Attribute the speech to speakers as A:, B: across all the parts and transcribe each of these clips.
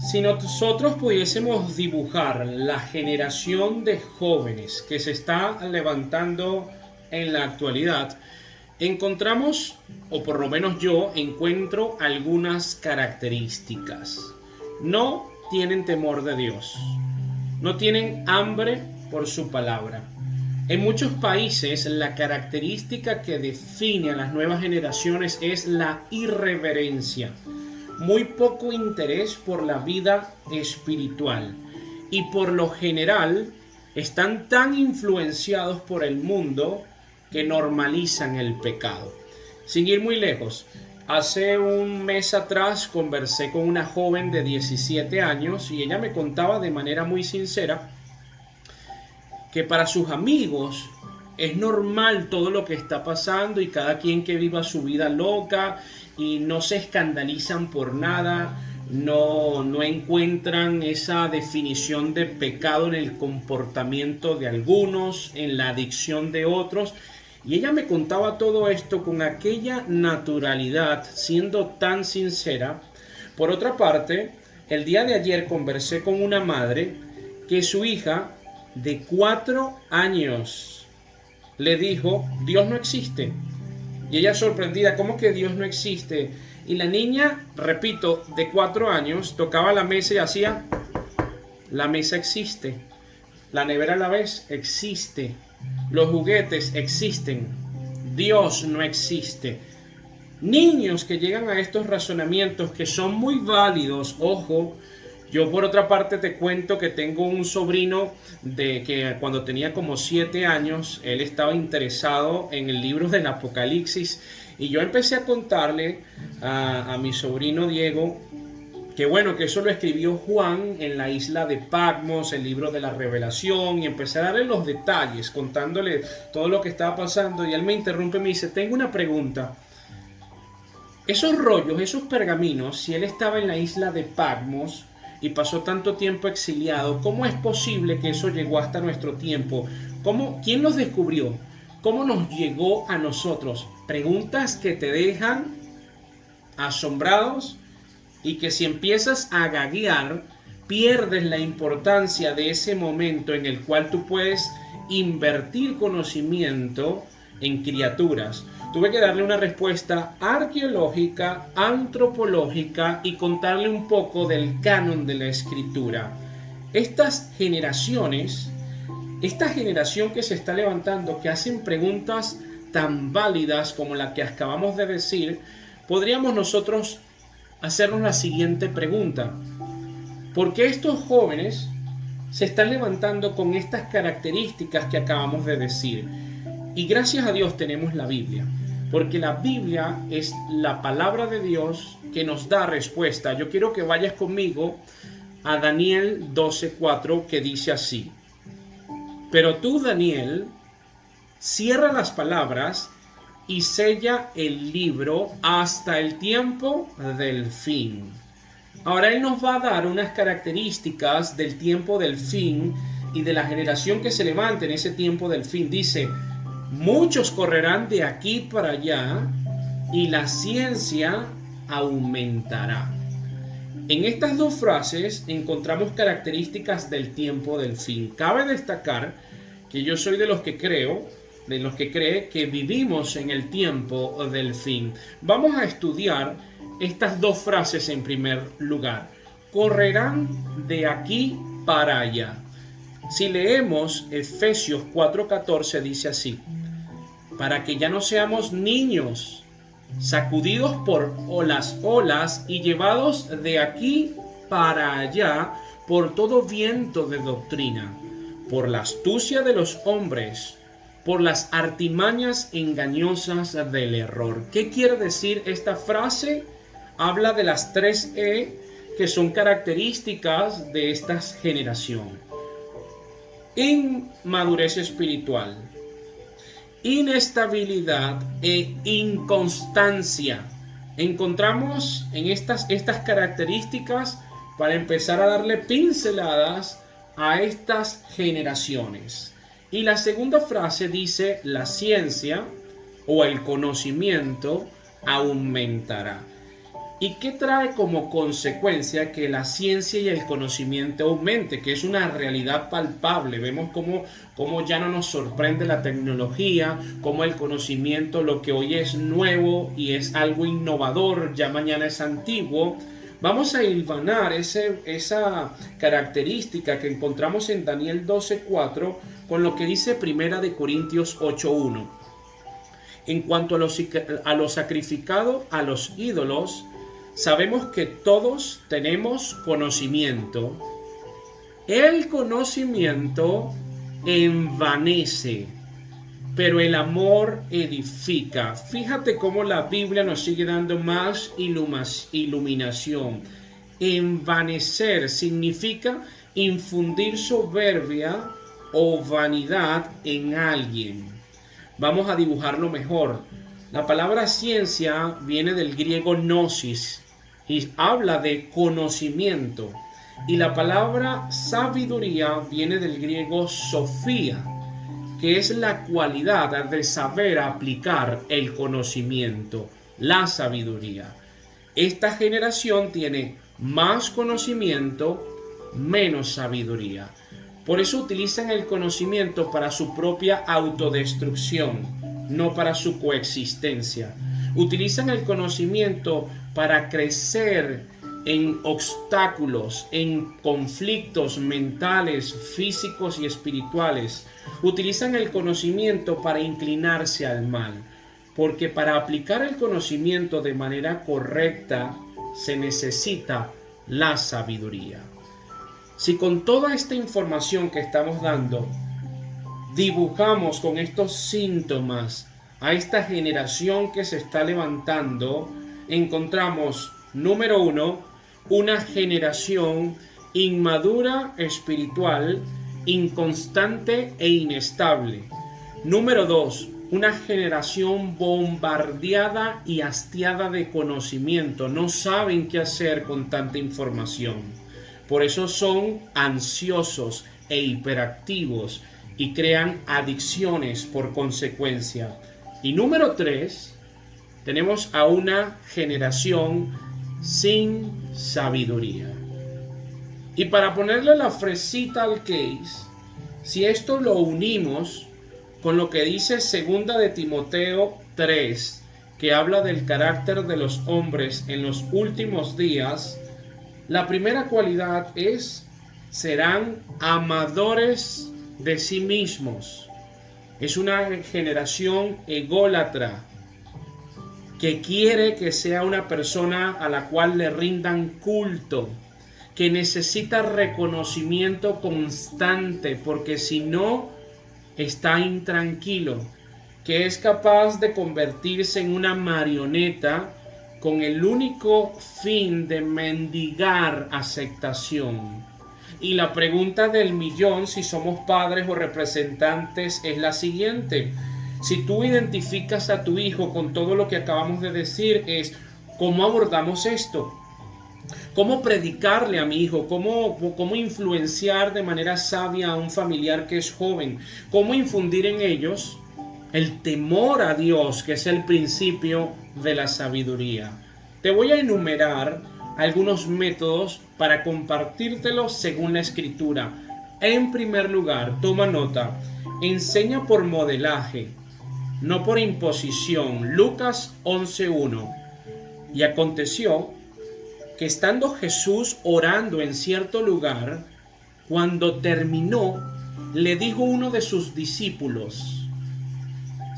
A: Si nosotros pudiésemos dibujar la generación de jóvenes que se está levantando en la actualidad, encontramos, o por lo menos yo encuentro algunas características. No tienen temor de Dios, no tienen hambre por su palabra. En muchos países la característica que define a las nuevas generaciones es la irreverencia, muy poco interés por la vida espiritual y por lo general están tan influenciados por el mundo que normalizan el pecado. Sin ir muy lejos, hace un mes atrás conversé con una joven de 17 años y ella me contaba de manera muy sincera que para sus amigos es normal todo lo que está pasando y cada quien que viva su vida loca y no se escandalizan por nada, no encuentran esa definición de pecado en el comportamiento de algunos, en la adicción de otros. Y ella me contaba todo esto con aquella naturalidad, siendo tan sincera. Por otra parte, el día de ayer conversé con una madre que su hija de 4 años le dijo: Dios no existe. Y ella sorprendida: ¿cómo que Dios no existe? Y la niña, repito, de 4 años, tocaba la mesa y hacía: la mesa existe, la nevera a la vez existe, los juguetes existen, Dios no existe. Niños que llegan a estos razonamientos que son muy válidos, ojo. Yo por otra parte te cuento que tengo un sobrino de que cuando tenía como 7 años, él estaba interesado en el libro del Apocalipsis y yo empecé a contarle a mi sobrino Diego que bueno, que eso lo escribió Juan en la isla de Patmos, el libro de la Revelación, y empecé a darle los detalles, contándole todo lo que estaba pasando y él me interrumpe y me dice: tengo una pregunta. Esos rollos, esos pergaminos, si él estaba en la isla de Patmos y pasó tanto tiempo exiliado, ¿cómo es posible que eso llegó hasta nuestro tiempo? ¿Quién los descubrió? ¿Cómo nos llegó a nosotros? Preguntas que te dejan asombrados y que si empiezas a gaguear, pierdes la importancia de ese momento en el cual tú puedes invertir conocimiento en criaturas. Tuve que darle una respuesta arqueológica, antropológica y contarle un poco del canon de la escritura. Estas generaciones, esta generación que se está levantando, que hacen preguntas tan válidas como la que acabamos de decir, podríamos nosotros hacernos la siguiente pregunta: ¿por qué estos jóvenes se están levantando con estas características que acabamos de decir? Y gracias a Dios tenemos la Biblia, porque la Biblia es la palabra de Dios que nos da respuesta. Yo quiero que vayas conmigo a Daniel 12:4, que dice así: pero tú, Daniel, cierra las palabras y sella el libro hasta el tiempo del fin. Ahora él nos va a dar unas características del tiempo del fin y de la generación que se levante en ese tiempo del fin. Dice: muchos correrán de aquí para allá y la ciencia aumentará. En estas dos frases encontramos características del tiempo del fin. Cabe destacar que yo soy de los que cree que vivimos en el tiempo del fin. Vamos a estudiar estas dos frases en primer lugar. Correrán de aquí para allá. Si leemos Efesios 4:14, dice así: para que ya no seamos niños, sacudidos por las olas y llevados de aquí para allá por todo viento de doctrina, por la astucia de los hombres, por las artimañas engañosas del error. ¿Qué quiere decir esta frase? Habla de las 3 E que son características de esta generación: inmadurez espiritual, inestabilidad e inconstancia. Encontramos en estas características para empezar a darle pinceladas a estas generaciones. Y la segunda frase dice: la ciencia o el conocimiento aumentará. ¿Y qué trae como consecuencia? Que la ciencia y el conocimiento aumente, que es una realidad palpable. Vemos cómo ya no nos sorprende la tecnología, cómo el conocimiento, lo que hoy es nuevo y es algo innovador, ya mañana es antiguo. Vamos a hilvanar esa característica que encontramos en Daniel 12:4 con lo que dice Primera de Corintios 8:1. En cuanto a lo sacrificado a los ídolos, sabemos que todos tenemos conocimiento. El conocimiento envanece, pero el amor edifica. Fíjate cómo la Biblia nos sigue dando más iluminación. Envanecer significa infundir soberbia o vanidad en alguien. Vamos a dibujarlo mejor. La palabra ciencia viene del griego gnosis y habla de conocimiento. Y la palabra sabiduría viene del griego sofía, que es la cualidad de saber aplicar el conocimiento, la sabiduría. Esta generación tiene más conocimiento, menos sabiduría. Por eso utilizan el conocimiento para su propia autodestrucción, no para su coexistencia. Utilizan el conocimiento para crecer en obstáculos, en conflictos mentales, físicos y espirituales. Utilizan el conocimiento para inclinarse al mal, porque para aplicar el conocimiento de manera correcta se necesita la sabiduría. Si con toda esta información que estamos dando dibujamos con estos síntomas a esta generación que se está levantando, encontramos, número 1, una generación inmadura espiritual, inconstante e inestable. Número 2, una generación bombardeada y hastiada de conocimiento. No saben qué hacer con tanta información. Por eso son ansiosos e hiperactivos y crean adicciones por consecuencia. Y número 3, tenemos a una generación sin sabiduría. Y para ponerle la fresita al case, si esto lo unimos con lo que dice 2 de Timoteo 3, que habla del carácter de los hombres en los últimos días, la primera cualidad es: serán amadores de sí mismos. Es una generación ególatra que quiere que sea una persona a la cual le rindan culto, que necesita reconocimiento constante, porque si no, está intranquilo, que es capaz de convertirse en una marioneta con el único fin de mendigar aceptación. Y la pregunta del millón, si somos padres o representantes, es la siguiente: si tú identificas a tu hijo con todo lo que acabamos de decir, es ¿cómo abordamos esto? ¿Cómo predicarle a mi hijo? ¿Cómo influenciar de manera sabia a un familiar que es joven? ¿Cómo infundir en ellos el temor a Dios, que es el principio de la sabiduría? Te voy a enumerar algunos métodos para compartírtelos según la Escritura. En primer lugar, toma nota: enseña por modelaje, no por imposición. Lucas 11:1. Y aconteció que estando Jesús orando en cierto lugar, cuando terminó, le dijo uno de sus discípulos: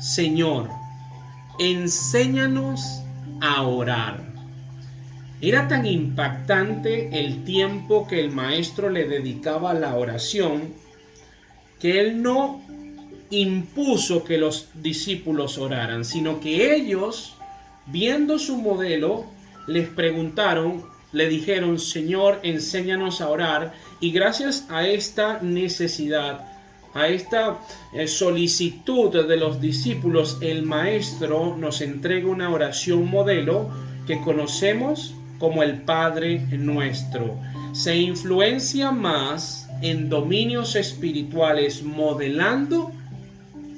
A: Señor, enséñanos a orar. Era tan impactante el tiempo que el maestro le dedicaba a la oración, que él no impuso que los discípulos oraran, sino que ellos, viendo su modelo, les preguntaron, le dijeron: Señor, enséñanos a orar. Y gracias a esta necesidad, a esta solicitud de los discípulos, el maestro nos entrega una oración modelo que conocemos como el Padre Nuestro. Se influencia más en dominios espirituales modelando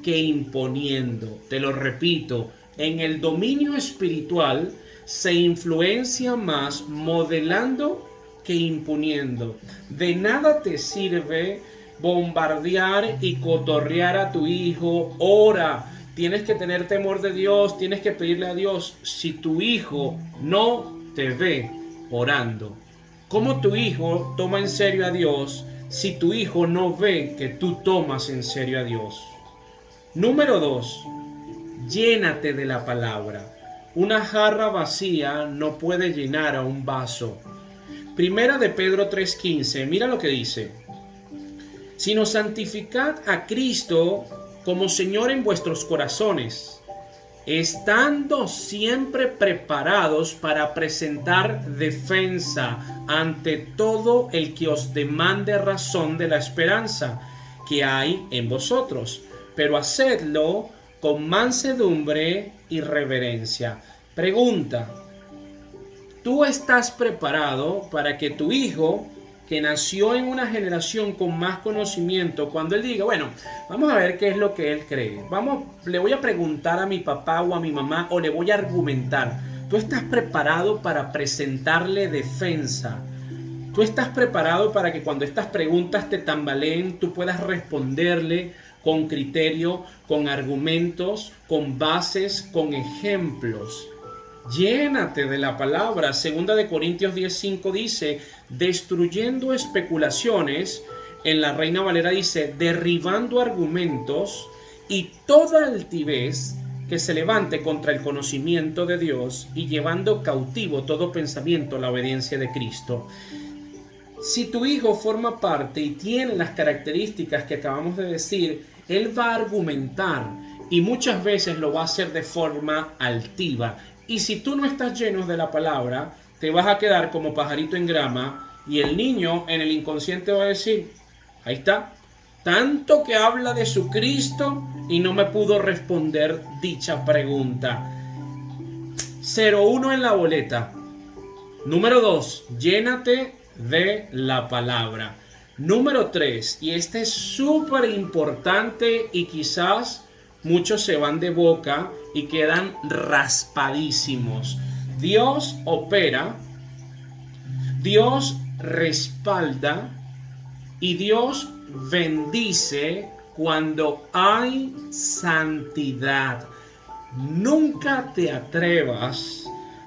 A: que imponiendo. Te lo repito, en el dominio espiritual se influencia más modelando que imponiendo. De nada te sirve bombardear y cotorrear a tu hijo. Ora, tienes que tener temor de Dios, tienes que pedirle a Dios. Si tu hijo no te ve orando, ¿cómo tu hijo toma en serio a Dios si tu hijo no ve que tú tomas en serio a Dios? Número 2, llénate de la palabra. Una jarra vacía no puede llenar a un vaso. Primera de Pedro 3:15, mira lo que dice: sino santificad a Cristo como Señor en vuestros corazones, estando siempre preparados para presentar defensa ante todo el que os demande razón de la esperanza que hay en vosotros, pero hacedlo con mansedumbre y reverencia. Pregunta: ¿tú estás preparado para que tu hijo, que nació en una generación con más conocimiento, cuando él diga, bueno, vamos a ver qué es lo que él cree, le voy a preguntar a mi papá o a mi mamá o le voy a argumentar, tú estás preparado para presentarle defensa? ¿Tú estás preparado para que cuando estas preguntas te tambaleen, tú puedas responderle con criterio, con argumentos, con bases, con ejemplos? Llénate de la palabra. Segunda de Corintios 10:5 dice, destruyendo especulaciones. En la Reina Valera dice, derribando argumentos y toda altivez que se levante contra el conocimiento de Dios y llevando cautivo todo pensamiento a la obediencia de Cristo. Si tu hijo forma parte y tiene las características que acabamos de decir, él va a argumentar y muchas veces lo va a hacer de forma altiva. Y si tú no estás lleno de la palabra, te vas a quedar como pajarito en grama y el niño en el inconsciente va a decir, ahí está, tanto que habla de su Cristo y no me pudo responder dicha pregunta. 0-1 en la boleta. Número 2, llénate de la palabra. Número 3, y este es súper importante y quizás muchos se van de boca y quedan raspadísimos. Dios opera, Dios respalda y Dios bendice cuando hay santidad. Nunca te atrevas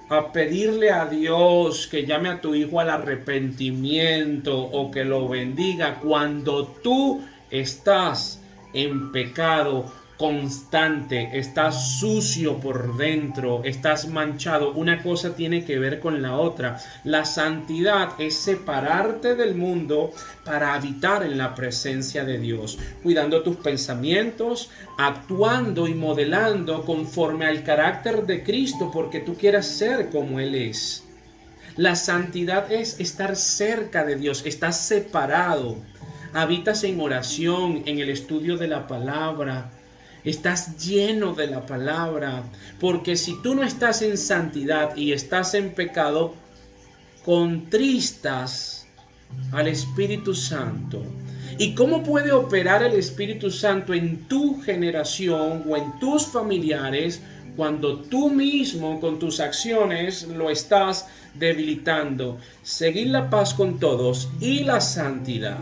A: a pedirle a Dios que llame a tu hijo al arrepentimiento o que lo bendiga cuando tú estás en pecado constante, estás sucio por dentro, estás manchado. Una cosa tiene que ver con la otra. La santidad es separarte del mundo para habitar en la presencia de Dios, cuidando tus pensamientos, actuando y modelando conforme al carácter de Cristo, porque tú quieras ser como Él es. La santidad es estar cerca de Dios, estás separado, habitas en oración, en el estudio de la palabra. Estás lleno de la palabra, porque si tú no estás en santidad y estás en pecado, contristas al Espíritu Santo. ¿Y cómo puede operar el Espíritu Santo en tu generación o en tus familiares cuando tú mismo con tus acciones lo estás debilitando? Seguid la paz con todos y la santidad,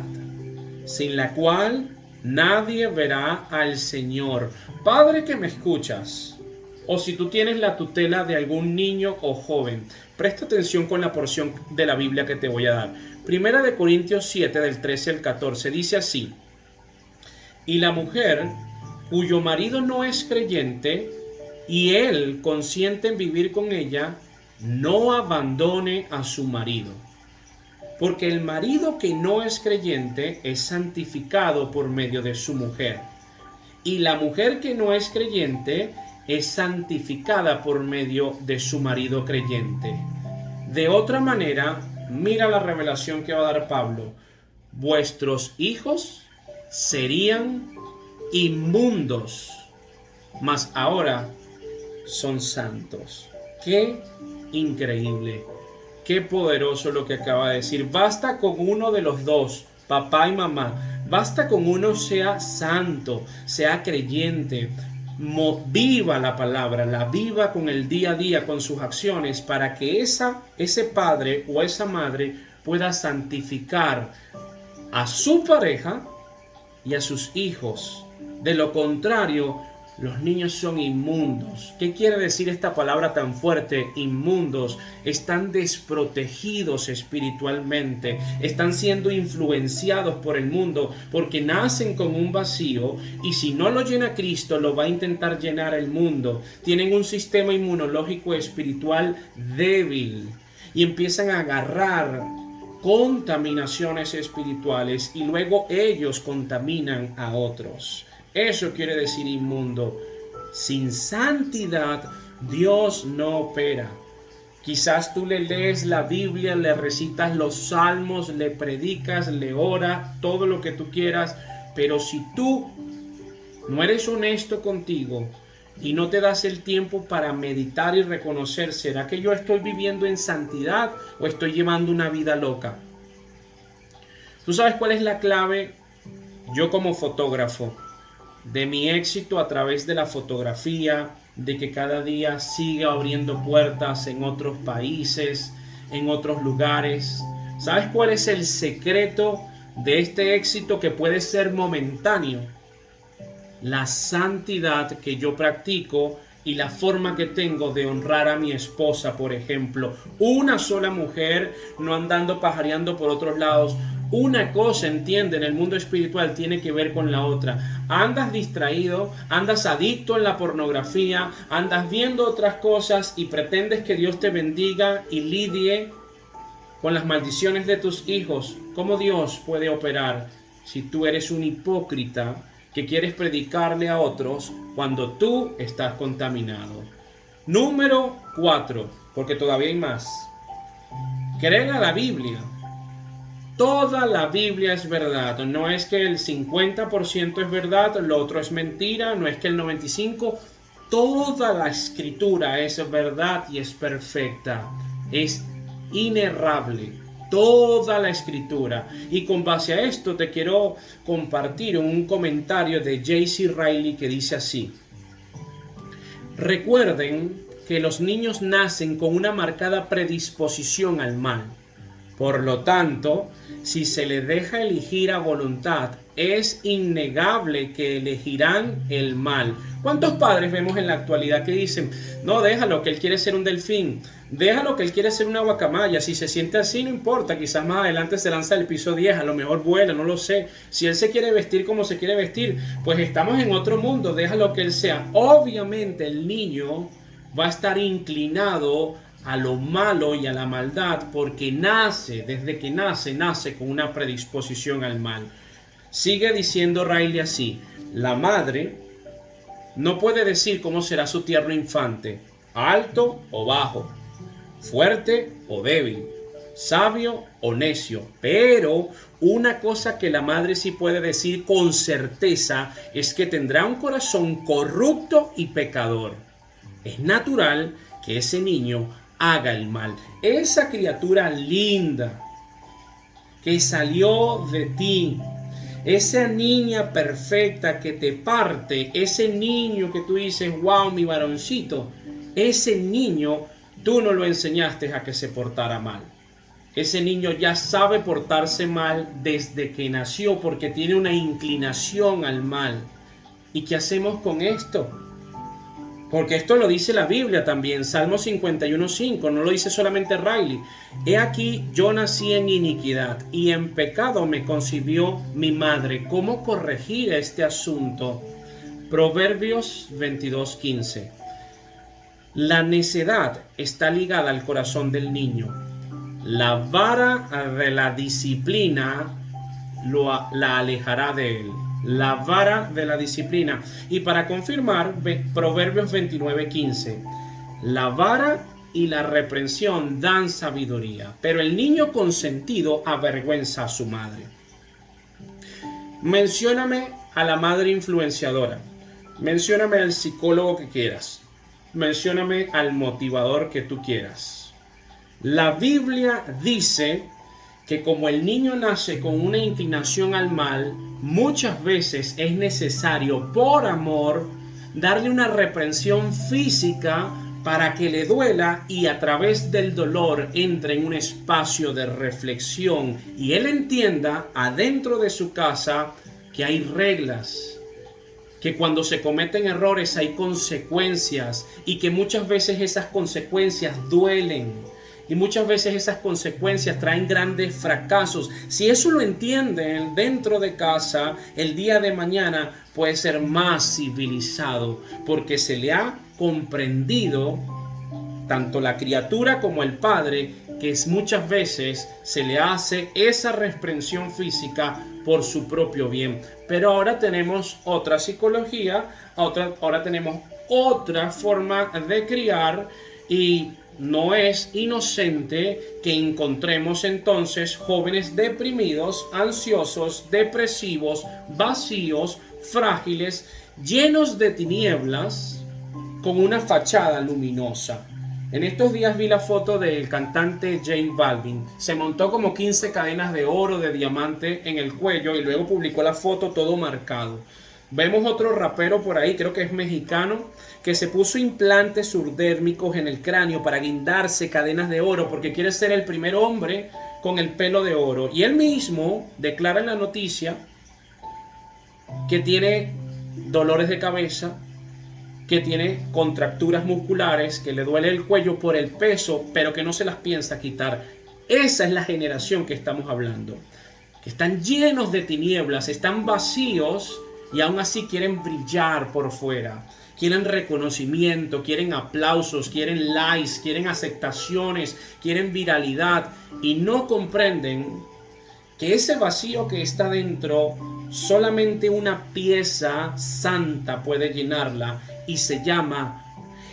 A: sin la cual nadie verá al Señor. Padre que me escuchas, o si tú tienes la tutela de algún niño o joven, presta atención con la porción de la Biblia que te voy a dar. Primera de Corintios 7, del 13 al 14, dice así: y la mujer cuyo marido no es creyente y él consiente en vivir con ella, no abandone a su marido. Porque el marido que no es creyente es santificado por medio de su mujer. Y la mujer que no es creyente es santificada por medio de su marido creyente. De otra manera, mira la revelación que va a dar Pablo. Vuestros hijos serían inmundos, mas ahora son santos. ¡Qué increíble! Qué poderoso lo que acaba de decir. Basta con uno de los dos, papá y mamá. Basta con uno sea santo, sea creyente. viva la palabra, la viva con el día a día, con sus acciones, para que ese padre o esa madre pueda santificar a su pareja y a sus hijos. De lo contrario, los niños son inmundos. ¿Qué quiere decir esta palabra tan fuerte? Inmundos. Están desprotegidos espiritualmente. Están siendo influenciados por el mundo porque nacen con un vacío y si no lo llena Cristo, lo va a intentar llenar el mundo. Tienen un sistema inmunológico espiritual débil y empiezan a agarrar contaminaciones espirituales y luego ellos contaminan a otros. Eso quiere decir inmundo. Sin santidad, Dios no opera. Quizás tú le lees la Biblia, le recitas los salmos, le predicas, le oras, todo lo que tú quieras, pero si tú no eres honesto contigo y no te das el tiempo para meditar y reconocer, ¿será que yo estoy viviendo en santidad o estoy llevando una vida loca? ¿Tú sabes cuál es la clave? Yo como fotógrafo, de mi éxito a través de la fotografía, de que cada día siga abriendo puertas en otros países, en otros lugares. ¿Sabes cuál es el secreto de este éxito que puede ser momentáneo? La santidad que yo practico y la forma que tengo de honrar a mi esposa, por ejemplo. Una sola mujer, no andando pajareando por otros lados. Una cosa, entiende, en el mundo espiritual tiene que ver con la otra. Andas distraído, andas adicto en la pornografía, andas viendo otras cosas y pretendes que Dios te bendiga y lidie con las maldiciones de tus hijos. ¿Cómo Dios puede operar si tú eres un hipócrita que quieres predicarle a otros cuando tú estás contaminado? Número 4, porque todavía hay más. Creer a la Biblia. Toda la Biblia es verdad. No es que el 50% es verdad, lo otro es mentira, no es que el 95%. Toda la escritura es verdad y es perfecta. Es inerrable. Toda la escritura. Y con base a esto te quiero compartir un comentario de J.C. Ryle que dice así: recuerden que los niños nacen con una marcada predisposición al mal. Por lo tanto, si se les deja elegir a voluntad, es innegable que elegirán el mal. ¿Cuántos padres vemos en la actualidad que dicen, no, déjalo, que él quiere ser un delfín, déjalo, que él quiere ser una guacamaya, si se siente así no importa, quizás más adelante se lanza del piso 10, a lo mejor vuela, no lo sé, si él se quiere vestir como se quiere vestir, pues estamos en otro mundo, déjalo que él sea. Obviamente el niño va a estar inclinado a lo malo y a la maldad porque desde que nace con una predisposición al mal. Sigue diciendo Riley así: la madre no puede decir cómo será su tierno infante, alto o bajo, fuerte o débil, sabio o necio, pero una cosa que la madre sí puede decir con certeza es que tendrá un corazón corrupto y pecador. Es natural que ese niño haga el mal. Esa criatura linda que salió de ti, esa niña perfecta que te parte, ese niño que tú dices, wow, mi varoncito, ese niño tú no lo enseñaste a que se portara mal. Ese niño ya sabe portarse mal desde que nació porque tiene una inclinación al mal. ¿Y qué hacemos con esto? Porque esto lo dice la Biblia también, Salmo 51:5, no lo dice solamente Riley. He aquí, yo nací en iniquidad y en pecado me concibió mi madre. ¿Cómo corregir este asunto? Proverbios 22:15. La necedad está ligada al corazón del niño. La vara de la disciplina la alejará de él. La vara de la disciplina. Y para confirmar, Proverbios 29:15. La vara y la reprensión dan sabiduría, pero el niño consentido avergüenza a su madre. Mencióname a la madre influenciadora. Mencióname al psicólogo que quieras. Mencióname al motivador que tú quieras. La Biblia dice que como el niño nace con una inclinación al mal, muchas veces es necesario por amor darle una reprensión física para que le duela y a través del dolor entre en un espacio de reflexión y él entienda adentro de su casa que hay reglas, que cuando se cometen errores hay consecuencias y que muchas veces esas consecuencias duelen y muchas veces esas consecuencias traen grandes fracasos. Si eso lo entienden dentro de casa, el día de mañana puede ser más civilizado porque se le ha comprendido tanto la criatura como el padre que muchas veces se le hace esa reprensión física por su propio bien. Pero ahora tenemos otra psicología, ahora tenemos otra forma de criar y no es inocente que encontremos entonces jóvenes deprimidos, ansiosos, depresivos, vacíos, frágiles, llenos de tinieblas, con una fachada luminosa. En estos días vi la foto del cantante J Balvin. Se montó como 15 cadenas de oro, de diamante en el cuello y luego publicó la foto todo marcado. Vemos otro rapero por ahí, creo que es mexicano, que se puso implantes surdérmicos en el cráneo para guindarse cadenas de oro porque quiere ser el primer hombre con el pelo de oro. Y él mismo declara en la noticia que tiene dolores de cabeza, que tiene contracturas musculares, que le duele el cuello por el peso, pero que no se las piensa quitar. Esa es la generación que estamos hablando, que están llenos de tinieblas, están vacíos y aún así quieren brillar por fuera. Quieren reconocimiento, quieren aplausos, quieren likes, quieren aceptaciones, quieren viralidad y no comprenden que ese vacío que está dentro solamente una pieza santa puede llenarla y se llama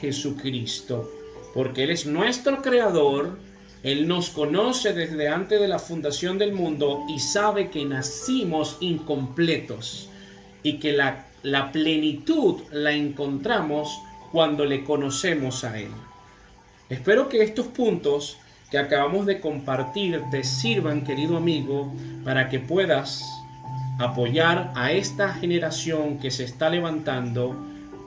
A: Jesucristo, porque Él es nuestro creador, Él nos conoce desde antes de la fundación del mundo y sabe que nacimos incompletos y que la plenitud la encontramos cuando le conocemos a Él. Espero que estos puntos que acabamos de compartir te sirvan, querido amigo, para que puedas apoyar a esta generación que se está levantando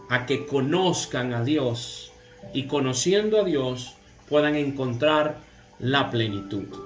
A: a que conozcan a Dios y conociendo a Dios puedan encontrar la plenitud.